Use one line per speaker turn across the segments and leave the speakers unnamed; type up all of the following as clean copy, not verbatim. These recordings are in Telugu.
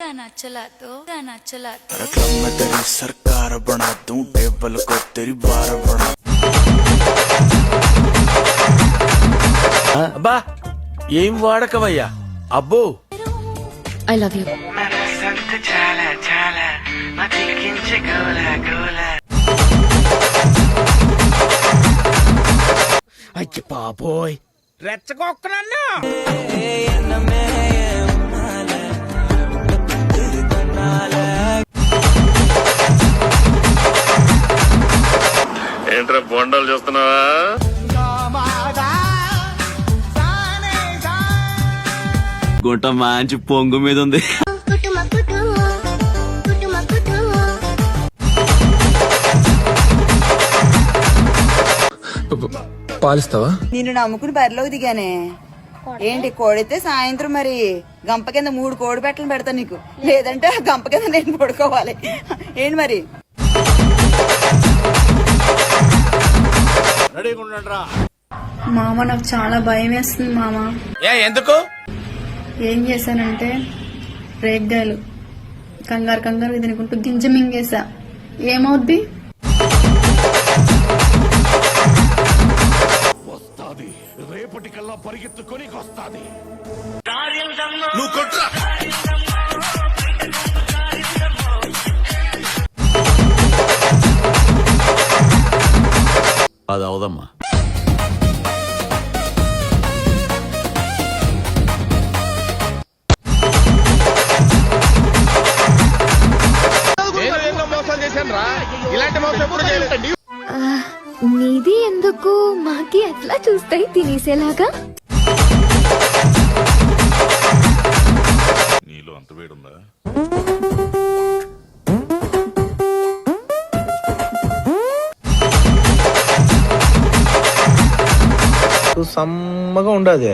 क्लब में तेरी सरकार बना दूं, टेबल को तेरी बार बना।
అబ్బా ఏం వాడకవయ్యా అబ్బో.
I love you.
అచ్చి పాపోయ్ రెచ్చగొక్కనన్నా.
ఏంట్రా బొండాలు చూస్తున్నావా?
గుంట మంచి పొంగు మీద ఉంది.
పాలిస్తావా?
నిన్ను నమ్ముకుని బరిలోకి దిగానే. ఏంటి కోడితే సాయంత్రం మరి గంప కింద 3 కోడి పెట్టలు పెడతా నీకు, లేదంటే ఆ గంప కింద నేను పడుకోవాలి. ఏంటి మరి?
మామ నాకు చాలా భయం వేస్తుంది మామ.
ఎందుకు?
ఏం చేశానంటే రేగ్గాయలు కంగారు కంగారు తినుకుంటూ గింజ మింగేసా. ఏమవుద్ది?
రేపటికల్లా పరిగెత్తుకొని వస్తాది.
అది అవదమ్మా.
నీది ఎందుకు మాకి ఎట్లా చూస్తాయి తినేసేలాగా?
నీలో అంత వేడుందా?
సమ్మగా ఉండదు.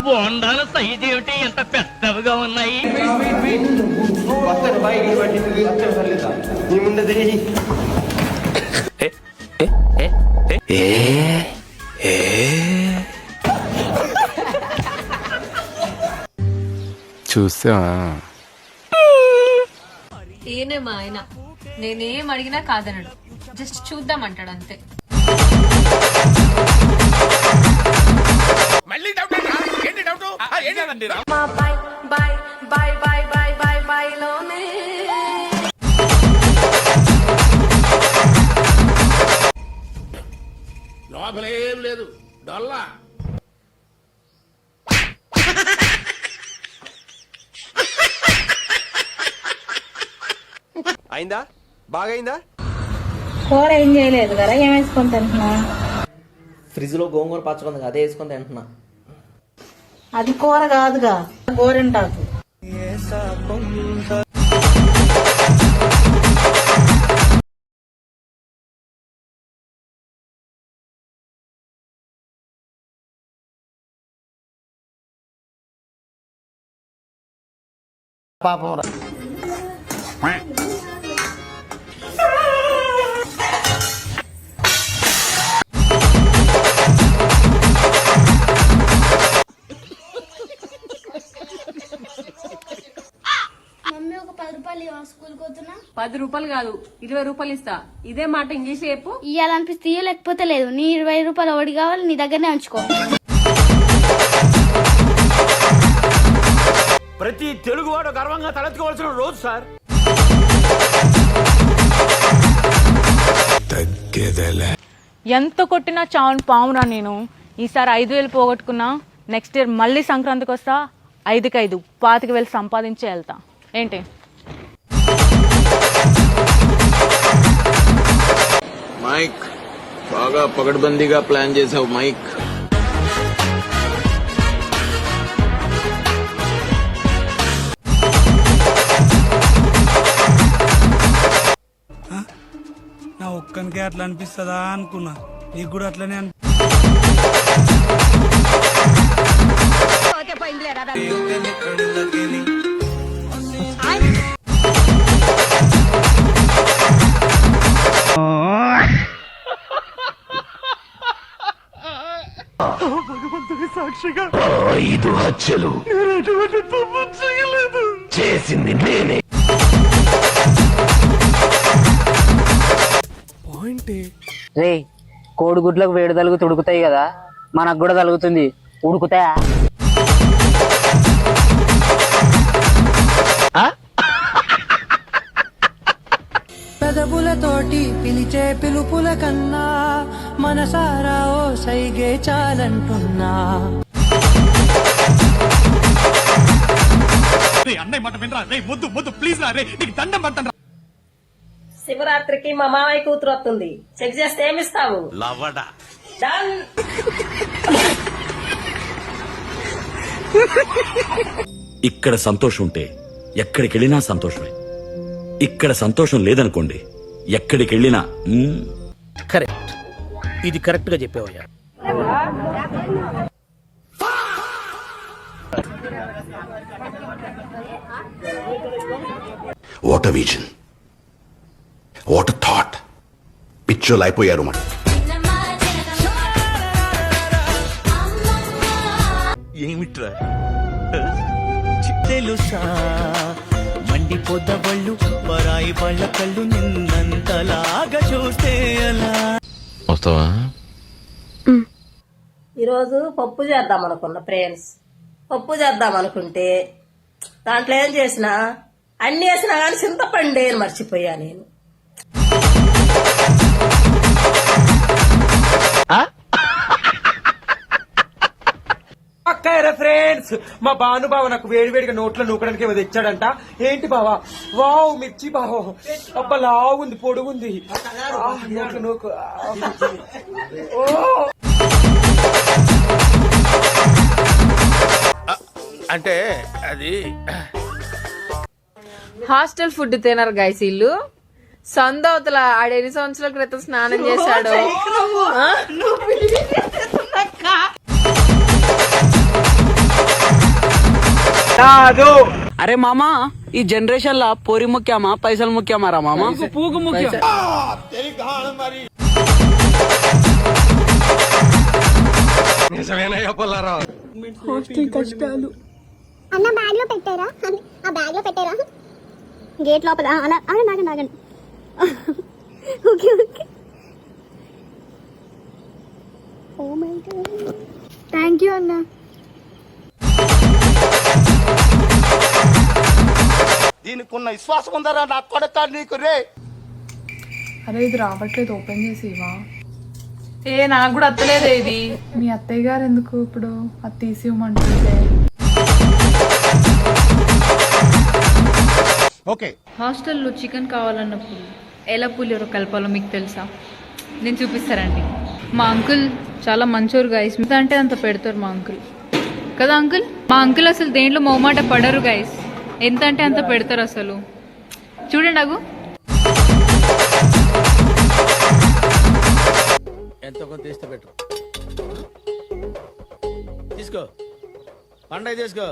బోండాల సైజు ఏమిటి ఎంత పెద్దవిగా ఉన్నాయి?
చూసా
ఏనే మా ఆయన నేనేం అడిగినా కాదనడు, జస్ట్ చూద్దామంటాడు అంతే.
మళ్ళీ డౌట్ ఏంటి? డౌట్ ఏంటండి?
లోపలేం లేదు డొల్లా.
అయిందా? బాగైందా?
కూర ఏం చేయలేదు కదా, ఏం వేసుకొని తింటున్నా?
ఫ్రిడ్జ్ లో గోంగూర పచ్చకుంది, అదే వేసుకొని తింటున్నా.
అది కూర కాదుగా, గోరింటాకు.
పాపం రా.
మమ్మీ ఒక 10 రూపాయలు స్కూల్ పోతున్నా.
10 రూపాయలు కాదు 20 రూపాయలు ఇస్తా. ఇదే మాట ఇంగ్లీష్ చెప్పు.
ఇయ్యాలనిపిస్తే ఇయ్య, లేకపోతే లేదు. నీ 20 రూపాయలు ఒకటి కావాలి, నీ దగ్గరనే ఉంచుకో.
ప్రతి తెలుగువాడు గర్వంగా తలెత్తుకోవాల్సిన రోజు సార్.
ఎంత కొట్టినా చావును పావునా నేను. ఈసారి 5,000 పోగొట్టుకున్నా. నెక్స్ట్ ఇయర్ మళ్ళీ సంక్రాంతికి వస్తా. 5కి 5 25,000 సంపాదించి వెళ్తా. ఏంటి?
మైక్ బాగా పగడ్బందీగా ప్లాన్ చేసావు మైక్.
నా ఒక్కనికే అట్లా అనిపిస్తుందా అనుకున్నా, నీకు కూడా అట్లనే
భగవంతుడి
సాక్షిగా 5 హత్యలు నేను ఎటువంటి తప్పు చేయలేదు, చేసింది నేనే.
రే కోడిగుడ్లకు వేడి తలుగు తుడుకుతాయి కదా, మనకు కూడా తలుగుతుంది, ఉడుకుతాయా?
పెదవులతోటి పిలిచే పిలుపుల కన్నా మనసారా ఓ సైగే చాలంటున్నా.
శివరాత్రికి మా మామయ్య కూతురు వస్తుంది, చెక్ చేస్తే ఏమిస్తావు?
లవడా
డన్.
ఇక్కడ సంతోషం ఉంటే ఎక్కడికి వెళ్ళినా సంతోషమే. ఇక్కడ సంతోషం లేదనుకోండి, ఎక్కడికి వెళ్ళినా
కరెక్ట్, ఇది కరెక్ట్ గా చెప్పావయ్యా.
What a vision, what a thought. పిచ్చోలు అయిపోయారు మరి. ఏమిట్రా
తెలుసా మండిపోద్దవళ్ళు పరాయి వాళ్ళ కళ్ళు నిన్నంతలాగా చూస్తే అలా.
వస్తావా?
ఈరోజు పప్పు చేద్దాం అనుకున్న ఫ్రెండ్స్, పప్పు చేద్దాం అనుకుంటే దాంట్లో ఏం చేసినా అన్ని వేసినా కానీ చింతపండే మర్చిపోయా నేను.
ఫ్రెండ్స్, మా బానుబావ నాకు వేడివేడిగా నోట్లో నూకడానికి ఏమో తెచ్చాడంట. ఏంటి బావా? వావ్, మిర్చి బావ, అబ్బా లావుంది, పొడుగుంది, నోట్లో నూకు.
అంటే అది
హాస్టల్ ఫుడ్ తినరు గైస్ వీళ్ళు. సందవతల ఆడు 8 సంవత్సరాల క్రితం స్నానం చేశాడు.
అరే మామా, ఈ జనరేషన్ లా పోరి ముఖ్యమా పైసలు ముఖ్యమా రా మామా? పూగు ముఖ్యం.
నిజమేనయ్యా పుల్లారావు.
కష్టాలు అన్న బ్యాగ్ లో పెట్టారా? ఆ బ్యాగ్ లో పెట్టారా? గేట్ లోపల నాగండి. Okay okay. Oh my god, thank you అన్న.
దీనికి ఉన్న విశ్వాసం ఉందరా నా కొడక నీకు రే.
అరే ఇది రావట్లేదు, ఓపెన్ చేసేవా? నాకు కూడా అత్తలేదే ఇది. మీ అత్తయ్య గారు ఎందుకు ఇప్పుడు అది తీసి ఇవ్వమంటుంటే?
ఓకే.
హాస్టల్లో చికెన్ కావాలన్నప్పుడు ఎలా పులిహోర కలపాలో మీకు తెలుసా? నేను చూపిస్తారండి. మా అంకుల్ చాలా మంచోరు గైస్, ఎంత అంటే అంత పెడతారు మా అంకుల్. కదా అంకుల్? మా అంకుల్ అసలు దేంట్లో మొహమాట పడరు గైస్, ఎంత అంటే అంత పెడతారు అసలు. చూడండి అగు.
ఎంతో కొంత తీస్తే పెట్టు. తీసుకో, పండగ తీసుకో.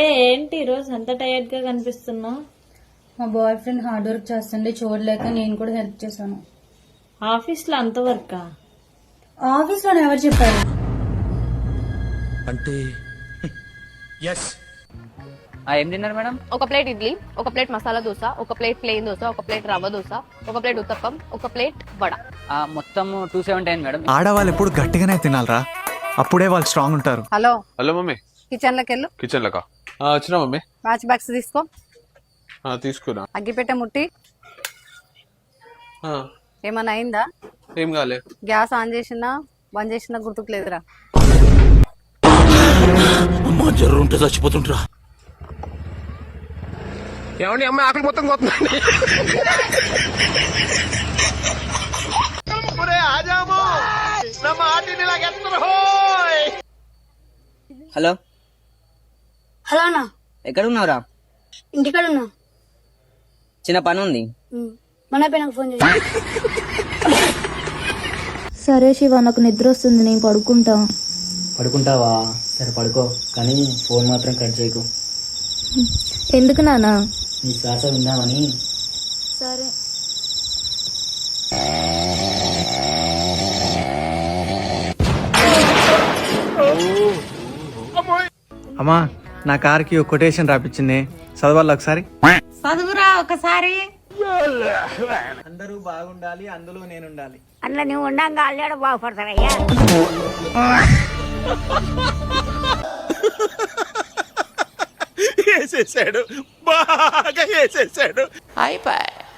ఏంటి ఈరోజు అంత టైర్డ్ గా కనిపిస్తున్నావు?
మా బాయ్ ఫ్రెండ్ హార్డ్ వర్క్ చేస్తుండే చూడలేక నేను కూడా హెల్ప్ చేశాను.
ఆఫీస్ లో అంత వర్కా?
ఆఫీస్ లో ఎవరు చెప్పారు?
అంటే
ఏం తిన్నారు మేడం?
ఒక ప్లేట్ ఇడ్లీ, ఒక ప్లేట్ మసాలా దోశ, ఒక ప్లేట్ ప్లెయిన్ దోశ, ఒక ప్లేట్ రవ్వ దోశ, ఒక ప్లేట్ ఉత్తప్పం, ఒక ప్లేట్ వడ.
మొత్తం 270 మేడం.
ఆడవాళ్ళు ఎప్పుడు గట్టిగానే తినాలరా, అప్పుడే వాళ్ళు స్ట్రాంగ్ ఉంటారు.
హలో
హలో మమ్మీ,
కిచెన్ లోకి వెళ్ళు.
కిచెన్ లకా వచ్చినా మమ్మీ?
మ్యాచ్ బాక్స్ తీసుకో,
తీసుకున్నా.
అగ్గిపెట్టె ముట్టి. ఏమన్నా అయిందా?
ఏం కాలే.
గ్యాస్ ఆన్ చేసినా బంద్ చేసినా గుర్తుకు లేదురా.
అమ్మా జ్వరం ఉంటే చచ్చిపోతుంటరా.
ఏమండి అమ్మాయి ఆకలి మొత్తం కొత్తండి.
హలో
హలో అన్న,
ఎక్కడ ఉన్నావురా?
ఇంటికాడ ఉన్నా.
చిన్న పని ఉంది.
మన నాకు ఫోన్ చేసి. సరే శివ, నాకు నిద్ర వస్తుంది, నేను పడుకుంటా.
పడుకుంటావా? సరే పడుకో, కానీ ఫోన్ మాత్రం కట్ చేయకు.
ఎందుకు నాన్న?
నీ శ్వాస విందామని.
సరే.
అమ్మా నా కార్కి ఒక కొటేషన్ రాపిచ్చింది, చదవాలి ఒకసారి.
చదువురా ఒకసారి.
అందరూ బాగుండాలి, అందులో నేను ఉండాలి.
అందులో నువ్వు ఉండంగా అల్లాడు బాగుపడతారయ్యా.
వేసేసాడు, బాగా వేసేసాడు.
అయిపోయి